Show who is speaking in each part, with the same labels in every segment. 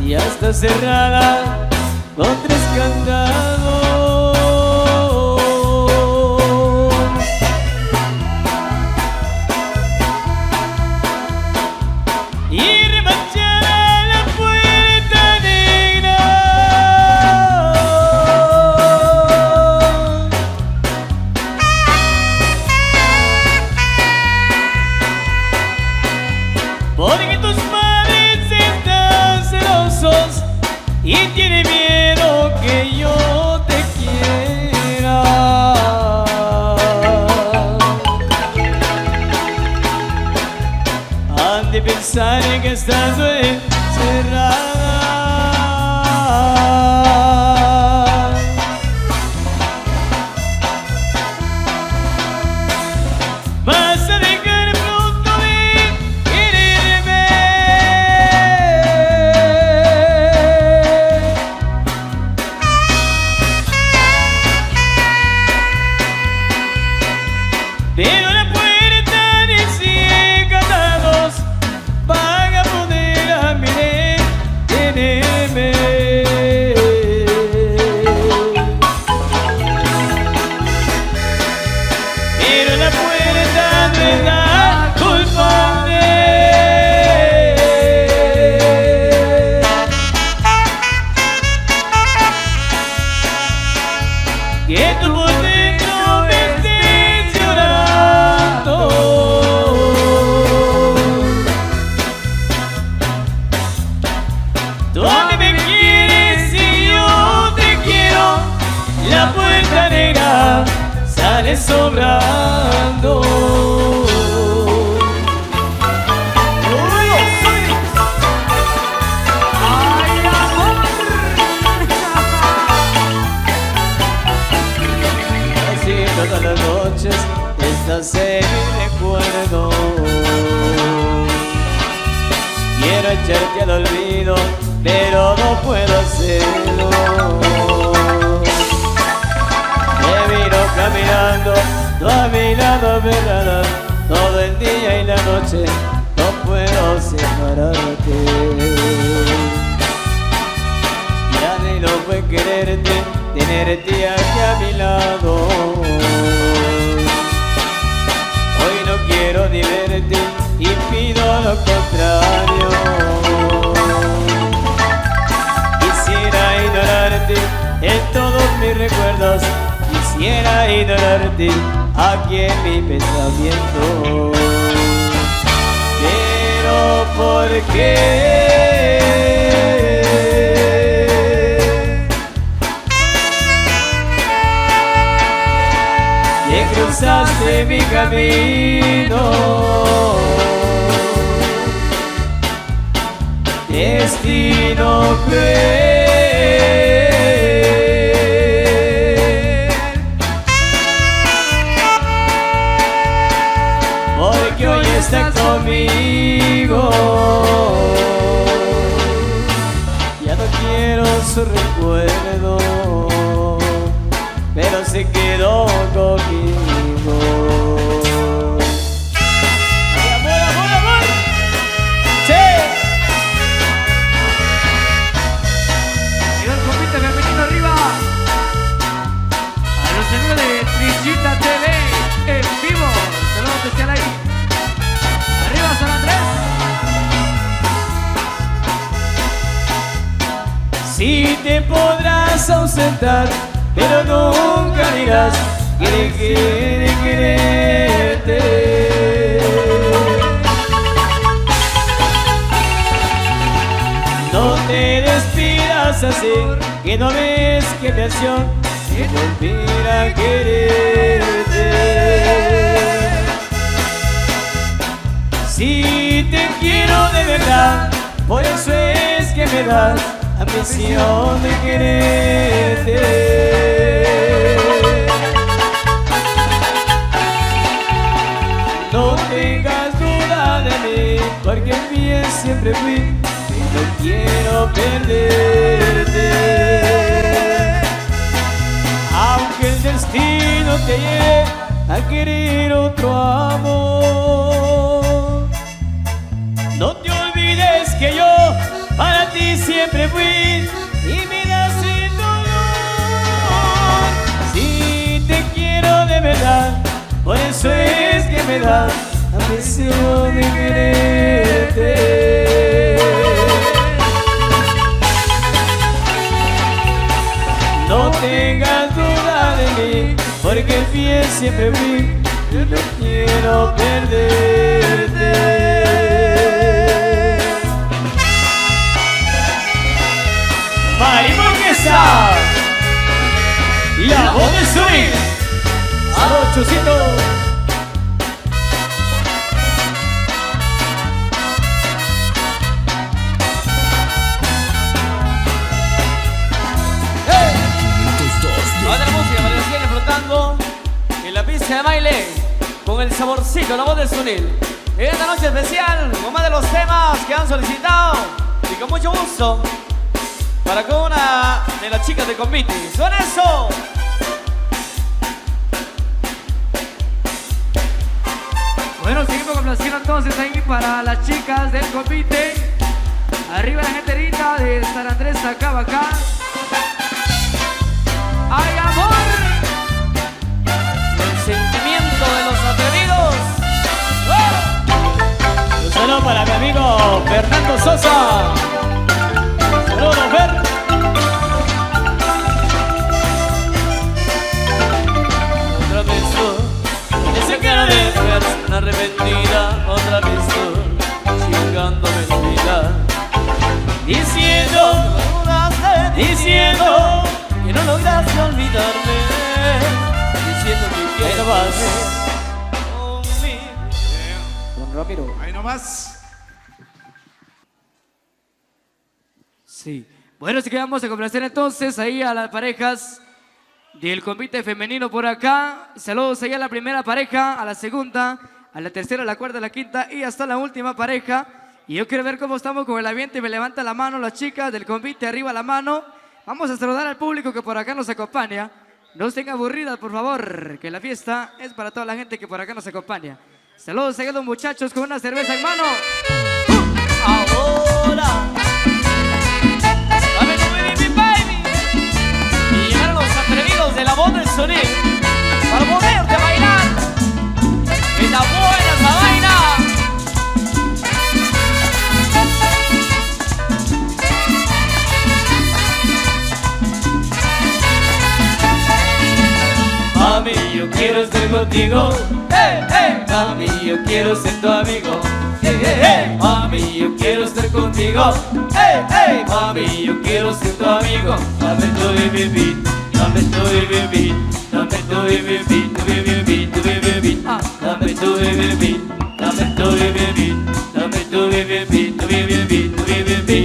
Speaker 1: ya está cerrada con 3 candados. Y remachada la puerta negra, porque tus padres están celosos y tienen miedo que yo te quiera. Han de pensar en que estás encerrada. Vas a dejar pronto de quererme, pero la puerta de 100 candados van a poder a mí detenerme. Pero la puerta no es la culpable, que tú por dentro me estés llorando. Tú a mí me quieres y yo te quiero, la puerta negra sale sobrando.
Speaker 2: ¡Ay, amor!
Speaker 1: Así todas las noches estás en mi recuerdo. Quiero echarte al olvido, pero no puedo hacerlo. Me vino caminando tú a mi lado, verdad, todo el día y la noche, no puedo separarte. Ya ni lo fue quererte, tenerte aquí a mi lado. Hoy no quiero ni verte y pido lo contrario. Quisiera ignorarte en todos mis recuerdos, quisiera ignorarte aquí en mi pensamiento. Pero ¿por qué te cruzaste mi camino? Destino cruel, porque hoy está conmigo. Ya no quiero su recuerdo, pero se quedó conmigo. ¡Ay, amor, amor, amor! ¡Sí!
Speaker 2: Llegó el compita femenino arriba. A los señores de Trillita TV en vivo. Saludos especial ahí. Arriba San Andrés.
Speaker 1: Si te podrás ausentar, pero nunca dirás que dejé de quererte. No te despidas así, que no ves que me acción y volver a quererte. Si te quiero de verdad, por eso es que me das ambición de quererte. No tengas duda de mí, porque fiel siempre fui y no quiero perderte. Aunque el destino te lleve a querer otro amor, no te olvides que yo para ti siempre fui y me das sin dolor. Si te quiero de verdad, por eso es que me das la presión de quererte. No tengas duda de mí, porque fiel siempre fui y no quiero perderte. Marimonguesa, la voz de swing, a 800.
Speaker 2: Ahora la música para que sigan disfrutando en la pista de baile con el saborcito, la voz de Sunil. En esta noche especial, con más de los temas que han solicitado y con mucho gusto para cada una de las chicas de Convite. ¡Suena eso! Bueno, seguimos complaciendo entonces ahí para las chicas del Convite. Arriba la gente linda de San Andrés, Acabacá. ¡Ay, amor! El sentimiento de los atrevidos. ¡Oh!
Speaker 1: Un saludo para mi amigo Fernando Sosa. Saludos, Fer.
Speaker 2: Otra vez tú, esa cara de persona arrepentida. Otra vez tú, chingándome la vida. Diciendo que no lograste olvidarme, diciendo que quiero más conmigo.
Speaker 1: Don Ramiro.
Speaker 3: Ahí nomás.
Speaker 2: Sí. Bueno, así que vamos a complacer entonces ahí a las parejas del Convite femenino por acá. Saludos ahí a la primera pareja, a la segunda, a la tercera, a la cuarta, a la quinta y hasta la última pareja. Y yo quiero ver cómo estamos con el ambiente. Me levanta la mano las chicas del Convite, arriba la mano. Vamos a saludar al público que por acá nos acompaña. No estén aburridas, por favor, que la fiesta es para toda la gente que por acá nos acompaña. Saludos a los muchachos con una cerveza en mano. Ahora, dame tu baby, baby. Y llegaron los atrevidos de la voz del sonido para poderte bailar. Está buena esa vaina.
Speaker 1: Mami, yo quiero estar contigo.
Speaker 2: Hey, hey.
Speaker 1: Mami, yo quiero ser tu amigo. Hey, hey, hey. Mami, yo quiero estar contigo.
Speaker 2: Hey, hey.
Speaker 1: Mami, yo quiero ser tu amigo. Dame tu baby, dame tu baby, dame tu baby, tu baby, tu baby. Dame tu baby, dame tu baby, dame tu baby, tu baby, tu baby.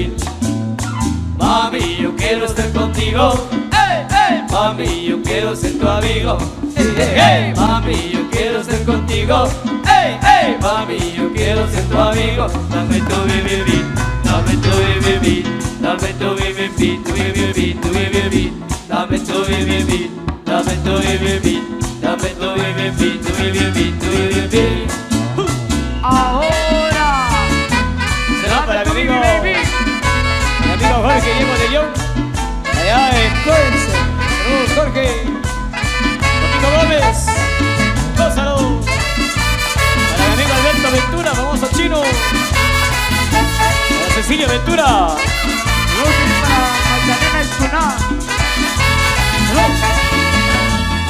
Speaker 1: Mami, yo quiero estar contigo.
Speaker 2: Hey, hey.
Speaker 1: Mami, yo quiero ser tu amigo. Hey, hey, hey. Mami, yo quiero estar contigo.
Speaker 2: Hey, hey.
Speaker 1: Mami, yo quiero ser tu amigo. Dame tu baby, dame tu baby, dame tu baby, tu baby, tu baby. Dame tu baby, dame tu baby, dame tu baby, tu baby, tu baby.
Speaker 2: Ahora.
Speaker 1: Será para mi
Speaker 2: tu
Speaker 1: amigo,
Speaker 2: baby.
Speaker 1: mi amigo Jorge Diego de León, allá en Corse. Saludos, Jorge. Domingo Gómez, dos saludos. Para mi amigo Alberto Ventura, famoso chino. Para Cecilia Ventura.
Speaker 2: Saludos para Magdalena Escuná.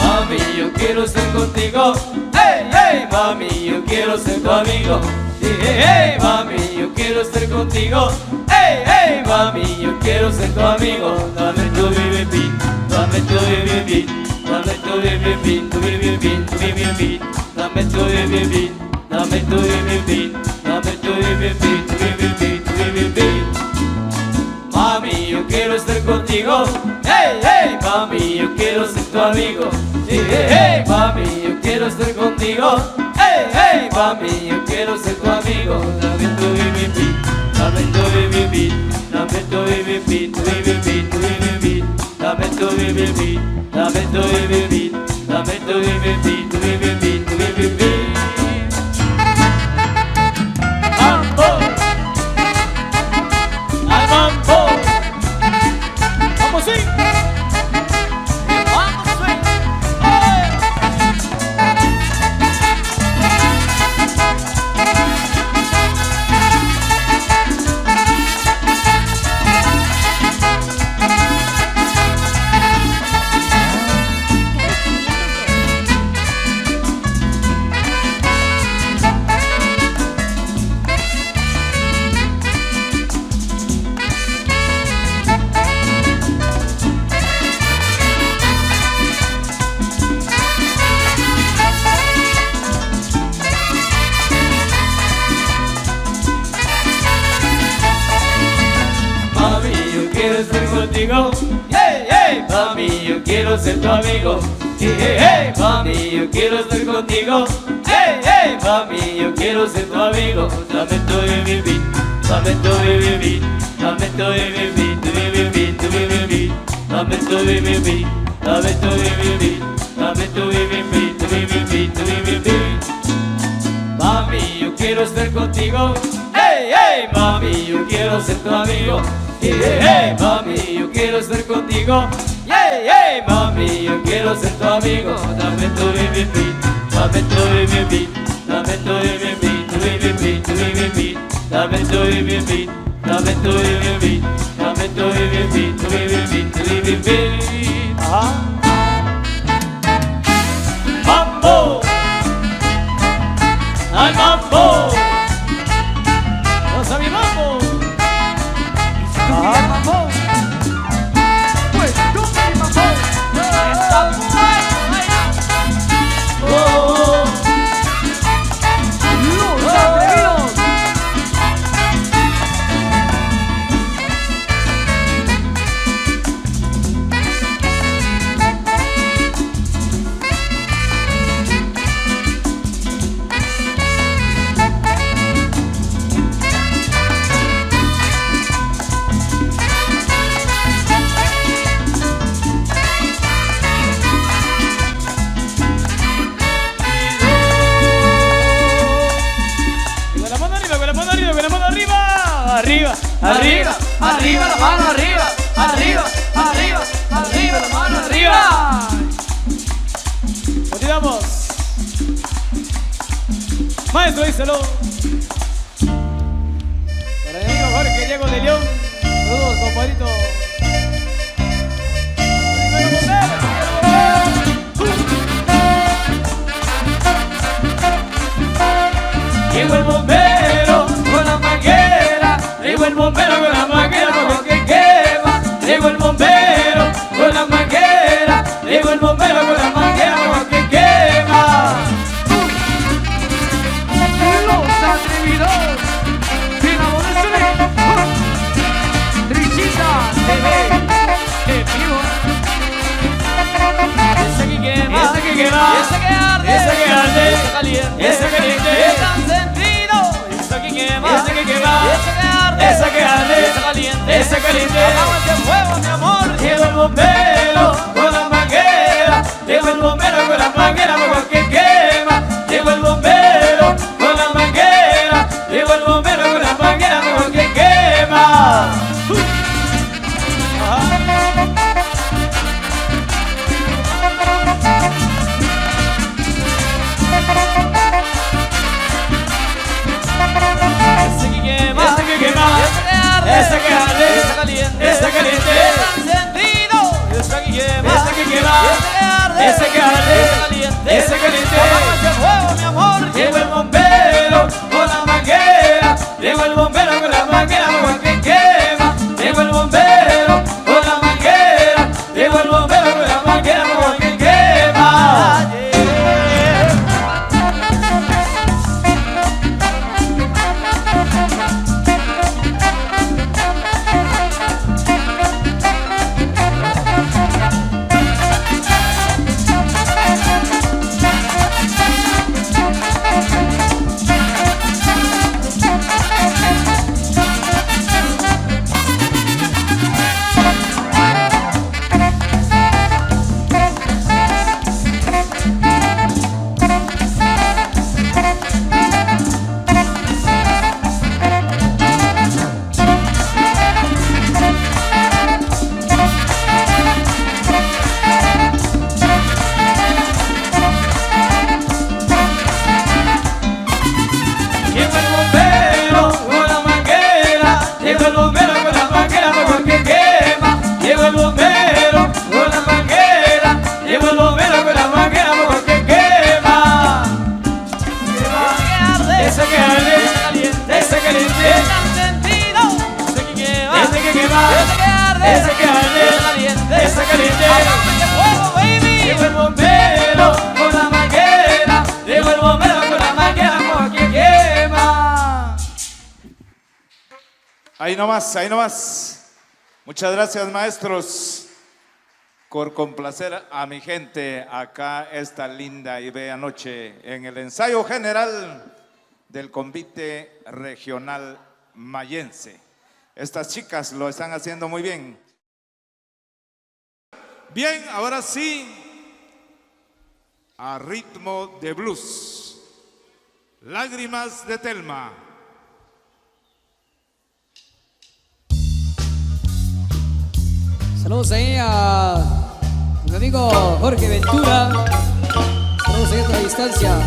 Speaker 1: Mami, yo quiero estar contigo. Hey, hey, mami, yo quiero ser tu amigo. Hey, hey, hey, mami, yo quiero estar contigo. Hey, hey, mami, yo quiero ser tu amigo. Dame tu baby, dame tu baby, dame tu baby, tu baby, tu baby. Dame tu baby, dame tu baby, dame tu baby, tu baby, tu baby. Mami, yo quiero estar contigo. Hey, hey, mami, yo quiero ser tu amigo. Hey, hey, hey, mami, yo quiero estar contigo. Hey, hey, mami, yo quiero ser tu amigo. Dame tu baby, dame tu baby, dame tu baby, tu baby, tu baby. Dame tu baby, dame tu baby, dame tu baby, tu baby, tu baby. Mambo, al mambo. estar contigo. Hey, hey, mami, yo quiero ser tu amigo. Hey, hey, hey, mami, yo quiero estar contigo. Hey, hey, mami, yo quiero ser tu amigo. Dame tu baby, dame tu baby, dame tu baby, tu baby, tu baby, dame tu baby, dame tu baby, dame tu baby, tu baby, tu baby. Mami, yo quiero estar contigo. Hey, hey, mami, yo quiero ser tu amigo. Hey, hey, hey, mami, yo quiero estar contigo. Hey, hey, mami, yo quiero ser tu amigo. Dame tu baby, dame tu baby, dame tu baby, tu baby, tu baby, dame tu baby, dame tu baby, dame tu baby, tu baby, tu baby. Mambo, al mambo. Vamos a mi mambo.
Speaker 2: Y si tú quieres mambo, pues tú mi mambo. Está
Speaker 1: Oh,
Speaker 2: Los Atrevidos.
Speaker 1: con la mano arriba, con la mano arriba, con la mano arriba. Arriba,
Speaker 2: Arriba, arriba, la mano arriba, arriba, arriba, arriba, la mano arriba.
Speaker 1: Continuamos. Maestro, díselo. Para mi amigo Jorge Diego de León. Saludos, compadrito. Llegó el bombero con la manguera, llegó el bombero con la manguera porque quema. Llegó el bombero con la manguera, llegó el bombero con la manguera porque quema.
Speaker 2: Los Atrevidos. Sin abonaciones. Trisita TV. En vivo.
Speaker 1: Ese que quema,
Speaker 2: Ese que quema,
Speaker 1: ese que arde,
Speaker 2: ese que arde,
Speaker 1: ese caliente, ese caliente, ese encendido, ese que quema, ese que quema, ese que arde, ese caliente, ese caliente. Hagamos de fuego, mi amor. Llegó el bombero con la manguera, llegó el bombero con la manguera porque quema. Llegó el bombero con la manguera, llegó el bombero con la manguera porque quema. Ese que quema, ese que quema, ese que arde, ese caliente, ese caliente, ese encendido, ese que quema, ese que quema, ese que arde, ese caliente, ese caliente. Hagamos de fuego, mi amor. Llegó el bombero con la manguera, llegó el bombero con la manguera porque quema. Llegó el bombero con la manguera, llegó el bombero con la manguera porque quema.
Speaker 3: Ahí nomás, ahí nomás. Muchas gracias, maestros, por complacer a mi gente acá esta linda y bella noche en el ensayo general del convite regional mayense. Estas chicas lo están haciendo muy bien. Bien, ahora sí, a ritmo de blues, Lágrimas de Telma.
Speaker 4: Saludos ahí a mi amigo Jorge Ventura. Saludos ahí a la distancia.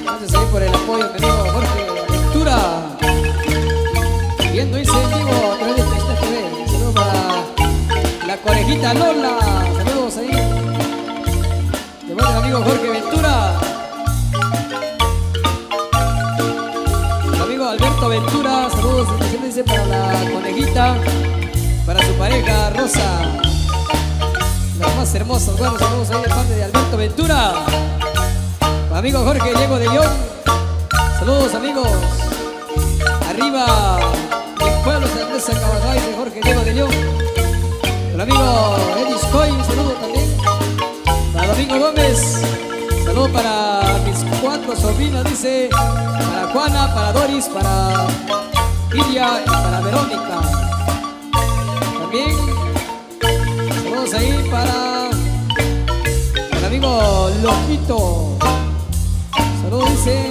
Speaker 4: Gracias ahí por el apoyo, mi amigo Jorge Ventura. Viendo ese en vivo a través de Festa TV. Saludos para la conejita Lola. Saludos ahí. De parte del amigo Jorge Ventura. Mi amigo Alberto Ventura. Saludos especialmente para la conejita. Para su pareja Rosa, las más hermosas. Bueno, saludos ahí de parte de Alberto Ventura. Para amigo Jorge Diego de León. Saludos, amigos. Arriba, el pueblo de Andrés Cabajay de Jorge Diego de León. El amigo Edis Coy, un saludo también. Para Domingo Gómez. Saludo para mis 4 sobrinas, dice. Para Juana, para Doris, para Ilia y para Verónica. También saludos ahí para el amigo Loquito. Saludos dice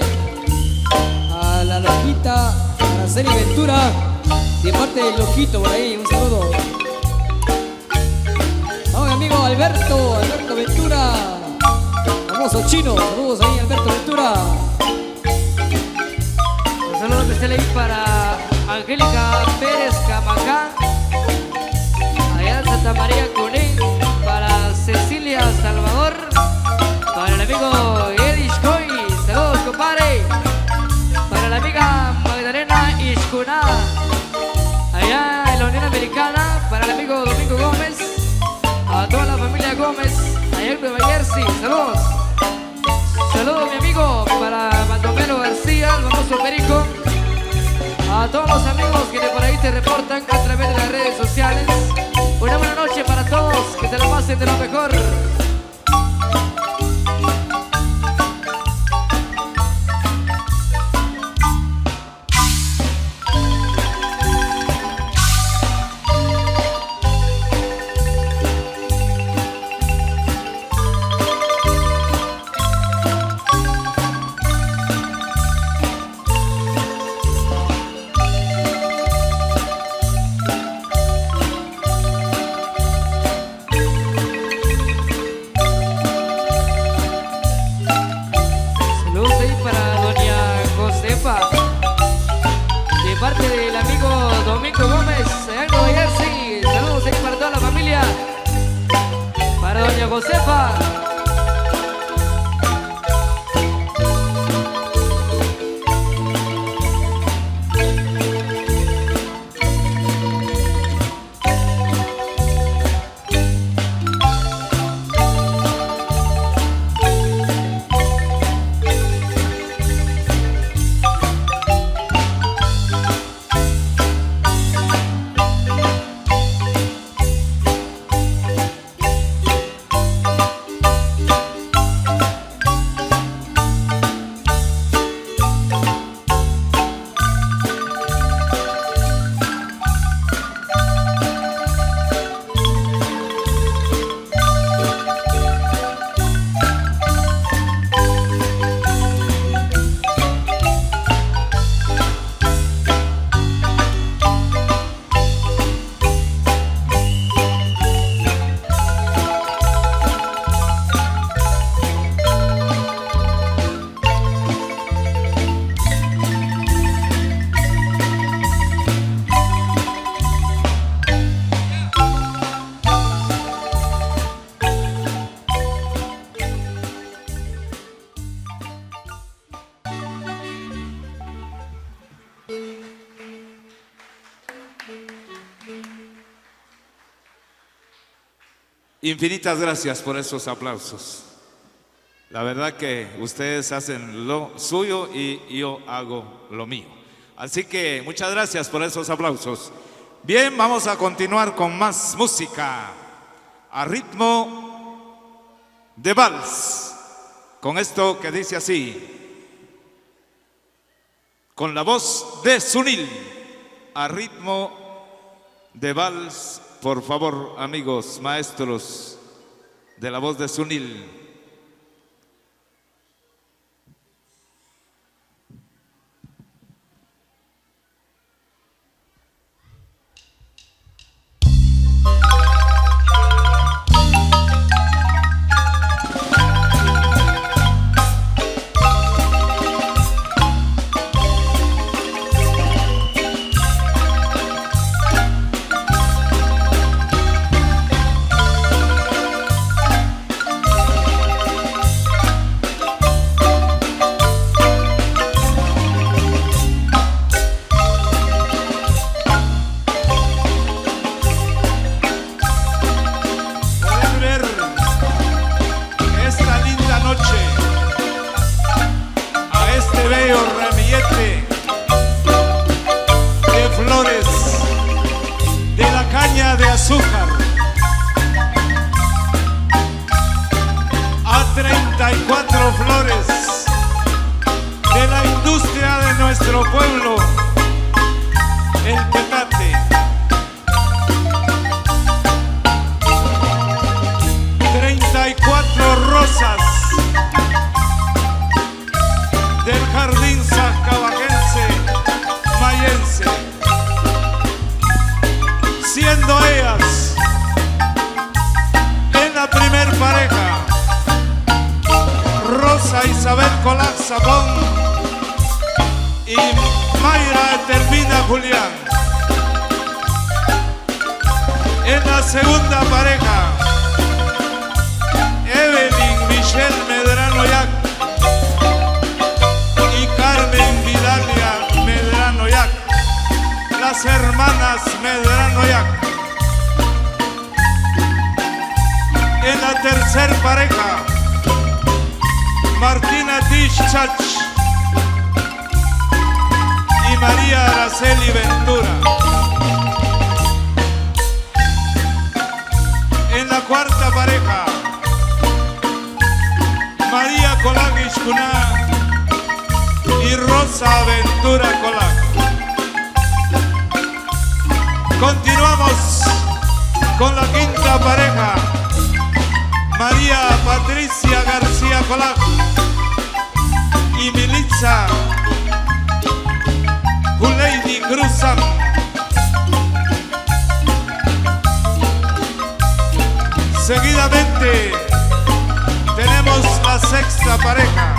Speaker 4: a la Loquita Araceli Ventura de parte del Loquito por ahí, un saludo. Vamos, mi amigo Alberto Ventura, famoso chino. Saludos ahí, Alberto Ventura.
Speaker 2: Un saludo especial ahí para Angélica Pérez Camacá, allá en Santa María Cuné, para Cecilia Salvador, para el amigo Edis Coy, saludos compadre, para la amiga Magdalena Iscuná, allá en la Unión Americana, para el amigo Domingo Gómez, a toda la familia Gómez, allá en Nueva Jersey, saludos. Saludos mi amigo para Baldomero García, el famoso Perico. A todos los amigos que de por ahí se reportan a través de las redes sociales. Una buena noche para todos, que se la pasen de lo mejor. Josefa.
Speaker 3: Infinitas gracias por esos aplausos. La verdad que ustedes hacen lo suyo y yo hago lo mío. Así que muchas gracias por esos aplausos. Bien, vamos a continuar con más música a ritmo de vals, con esto que dice así, con la voz de Sunil, a ritmo de vals. Por favor, amigos maestros de la voz de Sunil. De azúcar a 34 flores de la industria de nuestro pueblo, el petate. 34 rosas del jardín sacabajense mayense, siendo ellas en la primer pareja Rosa Isabel Colás Zapón y Mayra Etelvina Julián. En la segunda pareja Evelyn Michelle Medrano Yac y Carmen Vidalia Medrano Yac, las hermanas Medrano Yac. En la tercer pareja, Martina Tish Chach y María Araceli Ventura. En la cuarta pareja, María Colagis Cuná y Rosa Ventura Colag. Continuamos con la quinta pareja, María Patricia García Colag y Militza Juleidi Cruzan. Seguidamente tenemos la sexta pareja,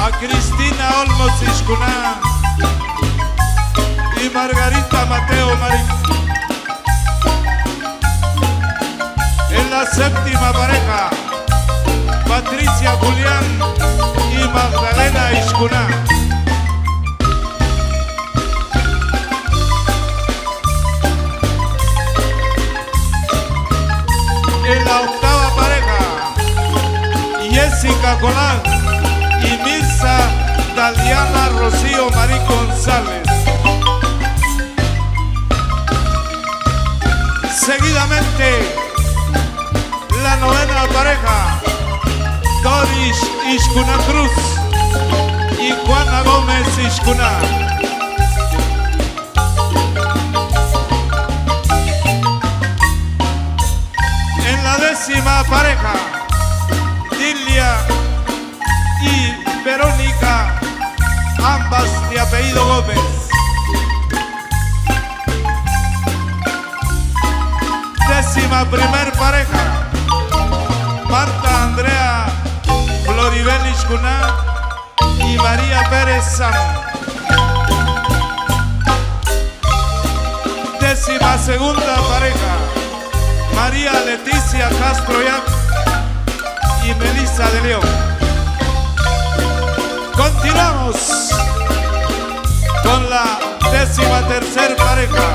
Speaker 3: a Cristina Olmos Iscuná y Margarita Mateo Marín. En la séptima pareja, Patricia Julián y Magdalena Iscuná. En la octava pareja, Jessica Colag y Mirza Daliana Rocío Marí González. Seguidamente, la novena pareja, Doris Iscuna Cruz y Juana Gómez Iscuna. En la décima pareja, Dilia y Verónica, ambas de apellido Gómez. Décima primer pareja, Marta Andrea Floribel Iscuná y María Pérez Sam. Décima segunda pareja, María Leticia Castro Yac y Melissa de León. Continuamos con la décima tercer pareja,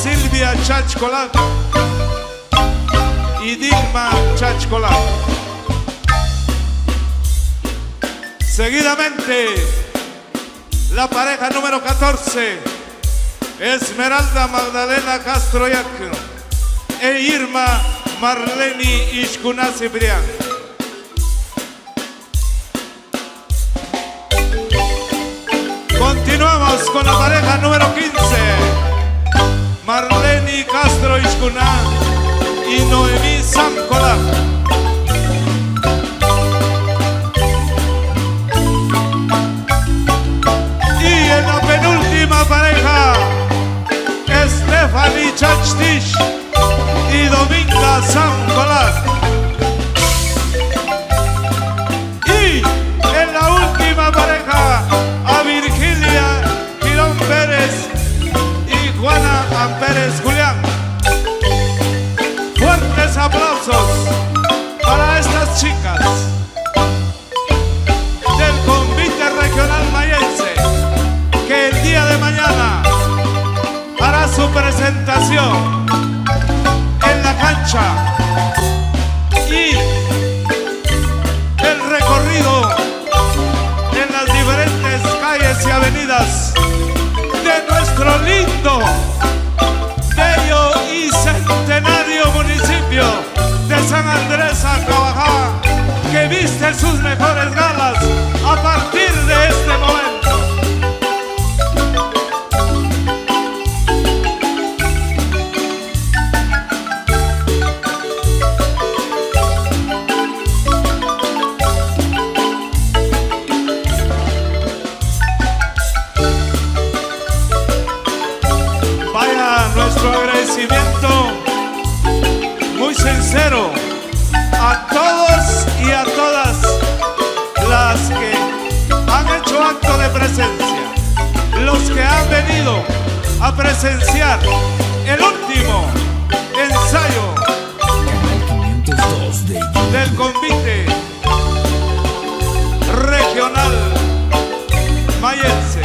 Speaker 3: Silvia Chach Colag y Digma Chach Colag. Seguidamente, la pareja número 14, Esmeralda Magdalena Castro Yac e Irma Marleni Ishkuna Ciprián. Continuamos con la pareja número 15, Marleni Castro Ishkuna y Noemí Sancola. Y en la penúltima pareja, Stephanie Chachtish y Dominga Sancola. Y en la última pareja, a Virginia Girón Pérez y Juana Amperes Julián. Fuertes aplausos para estas chicas del Convite Regional Mayense, que el día de mañana hará su presentación en la cancha y el recorrido en las diferentes calles y avenidas de nuestro lindo, bello y centenario municipio de San Andrés Acabajá, que viste sus mejores galas a partir de este momento. Muy sincero a todos y a todas las que han hecho acto de presencia, los que han venido a presenciar el último ensayo del Convite Regional Mayense.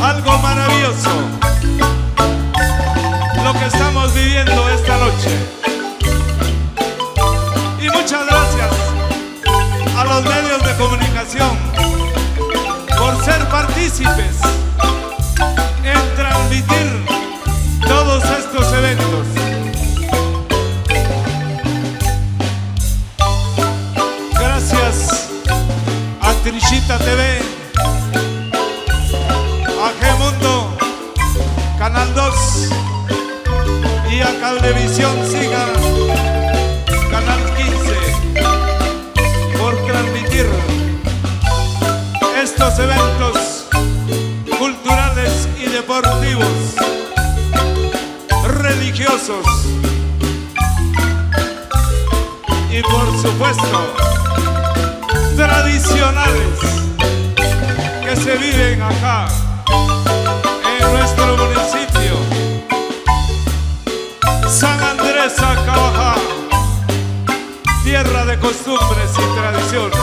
Speaker 3: Algo maravilloso lo que estamos viviendo esta noche. Y muchas gracias a los medios de comunicación por ser partícipes en transmitir todos estos eventos. Gracias a Trishita TV, a G-Mundo, Canal 2, y a Cablevisión Siga, Canal 15, por transmitir estos eventos culturales y deportivos, religiosos y por supuesto tradicionales que se viven acá en nuestro municipio San Andrés Acabajá, tierra de costumbres y tradiciones.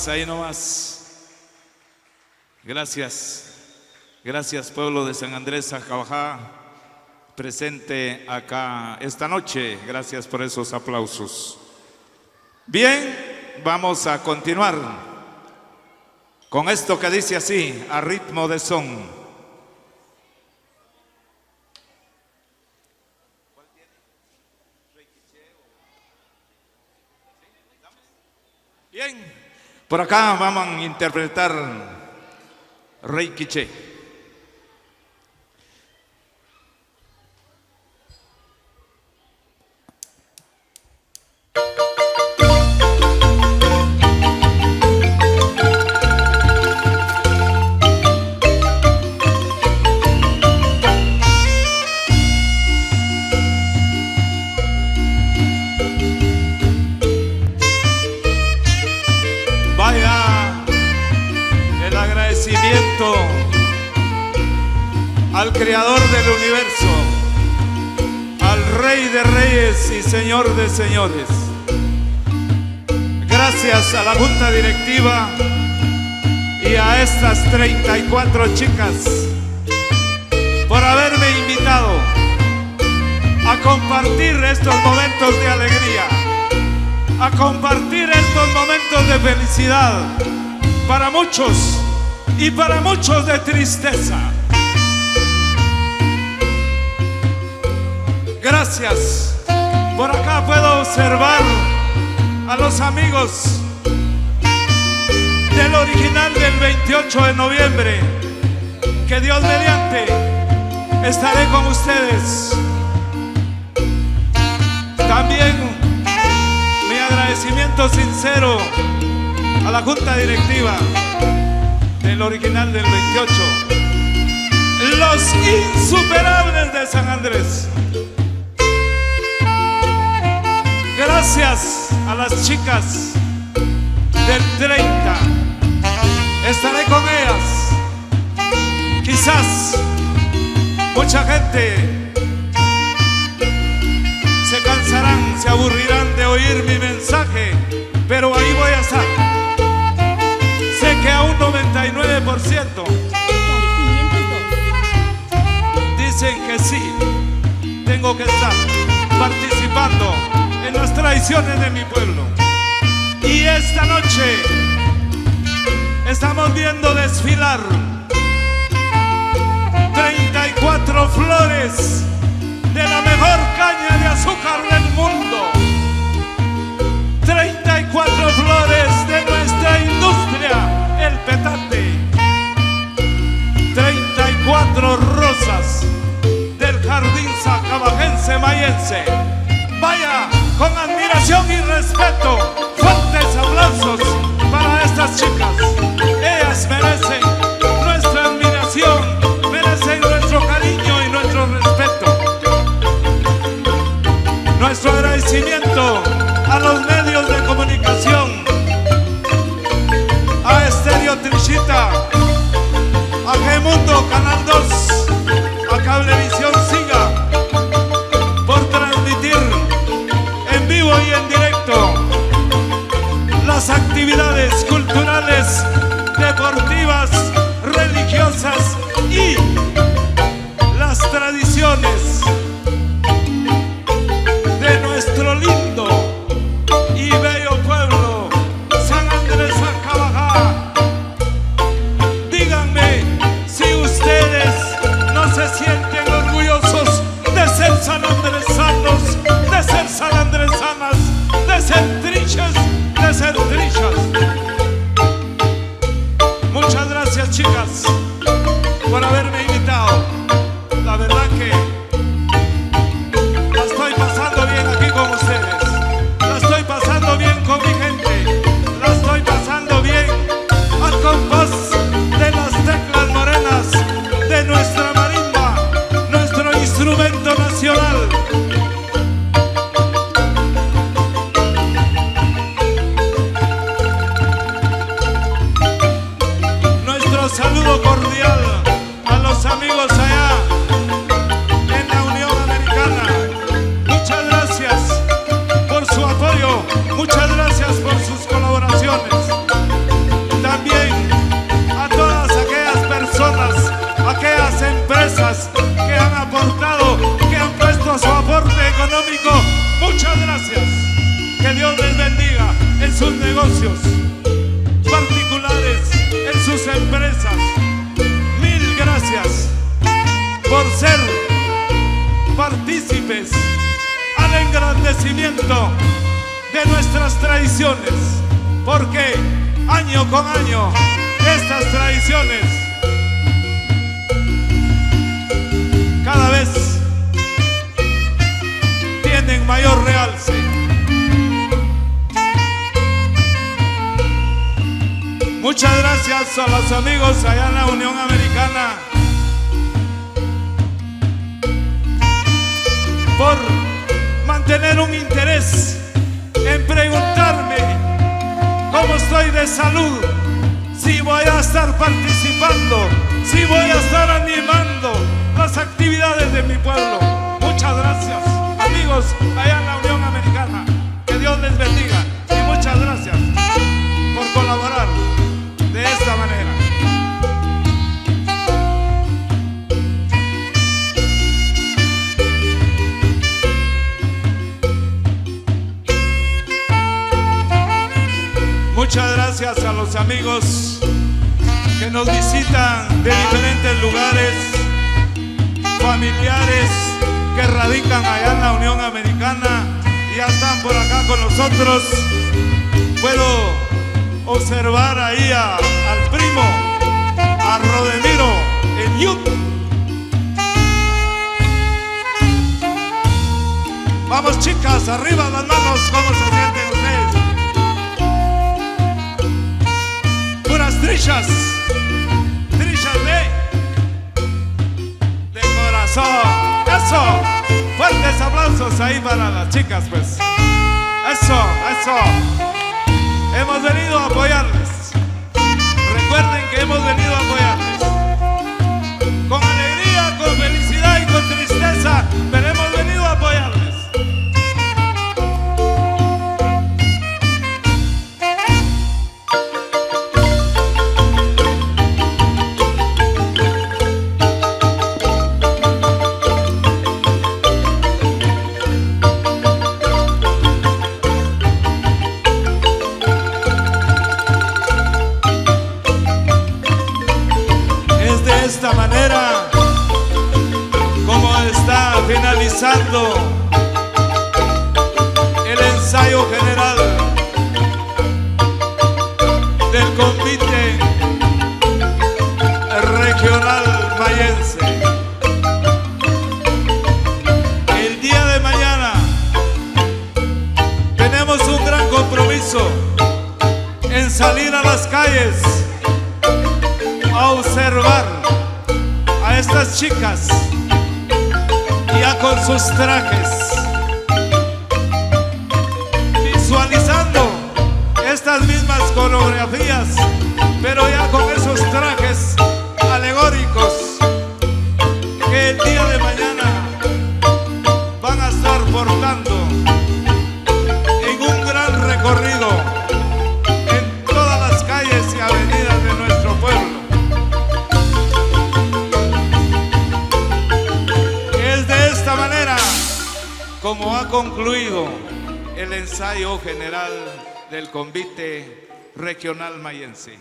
Speaker 3: Ahí nomás. Gracias. Gracias, pueblo de San Andrés Acabajá, presente acá esta noche. Gracias por esos aplausos. Bien, vamos a continuar con esto que dice así, a ritmo de son. Bien, por acá vamos a interpretar Rey Quiché. Al Creador del universo, al Rey de Reyes y Señor de Señores. Gracias a la Junta Directiva y a estas 34 chicas por haberme invitado a compartir estos momentos de alegría, a compartir estos momentos de felicidad para muchos y para muchos de tristeza. Gracias. Por acá puedo observar a los amigos del original del 28 de noviembre. Que Dios mediante estaré con ustedes. También mi agradecimiento sincero a la Junta Directiva del original del 28. Los insuperables de San Andrés. Gracias a las chicas del 30. Estaré con ellas. Quizás mucha gente se cansarán, se aburrirán de oír mi mensaje, pero ahí voy a estar. Sé que a un 99% dicen que sí, tengo que estar participando en las tradiciones de mi pueblo. Y esta noche estamos viendo desfilar 34 flores de la mejor caña de azúcar del mundo. 34 flores de nuestra industria, el petate. 34 rosas del jardín sacabajense mayense. Vaya, con admiración y respeto, fuertes aplausos para estas chicas. Ellas merecen nuestra admiración, merecen nuestro cariño y nuestro respeto. Nuestro agradecimiento a los medios de comunicación, a Estéreo Trichita, a G-Mundo, Canal 2, a Cablevisión Siga, por transmitir en vivo y en directo las actividades culturales, deportivas, religiosas y las tradiciones de nuestro lindo y bello pueblo, San Andrés Acabajá. Díganme si ustedes no se sienten orgullosos de ser sanandresanos, de ser sanandresanas, de ser trichas, de ser trichas. Muchas gracias, chicas, por haberme invitado. La verdad que la estoy pasando bien aquí con ustedes. La estoy pasando bien con mi gente. La estoy pasando bien al compás de las teclas morenas de nuestra marimba, nuestro instrumento nacional. Nuestro saludo cordial a los amigos allá en la Unión Americana. Muchas gracias por su apoyo, muchas gracias por sus colaboraciones. También a todas aquellas personas, aquellas empresas que han aportado, que han puesto su aporte económico. Muchas gracias. Que Dios les bendiga en sus negocios particulares, en sus empresas. Mil gracias por ser partícipes al engrandecimiento de nuestras tradiciones, porque año con año estas tradiciones gracias a los amigos allá en la Unión Americana por mantener un interés en preguntarme cómo estoy de salud, si voy a estar participando, si voy a estar animando las actividades de mi pueblo. Muchas gracias, amigos allá en la Unión Americana. Que Dios les bendiga y muchas gracias por colaborar de esta manera. Muchas gracias a los amigos que nos visitan de diferentes lugares, familiares que radican allá en la Unión Americana y ya están por acá con nosotros. Puedo observar ahí al primo, a Rodemiro en YouTube. Vamos chicas, arriba las manos, ¿cómo se sienten ustedes? Puras trillas de corazón. Eso, fuertes aplausos ahí para las chicas, pues. Eso. Hemos venido a apoyarles. Recuerden que hemos venido a apoyarles. Con alegría, con felicidad y con tristeza, pero hemos venido a apoyarles. De esta manera como está finalizando el ensayo general del Convite Regional Mayense. El día de mañana tenemos un gran compromiso en salir a las calles a observar a estas chicas ya con sus trajes, visualizando estas mismas coreografías, pero ya con esos trajes alegóricos que el día de mañana van a estar portando en un gran recorrido en todas las calles y avenidas de nuestro pueblo. Como ha concluido el ensayo general del Convite Regional Mayense.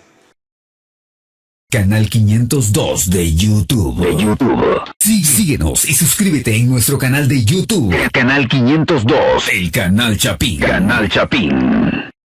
Speaker 5: Canal 502 de YouTube. Sí, síguenos y suscríbete en nuestro canal de YouTube. Canal 502. El Canal Chapín.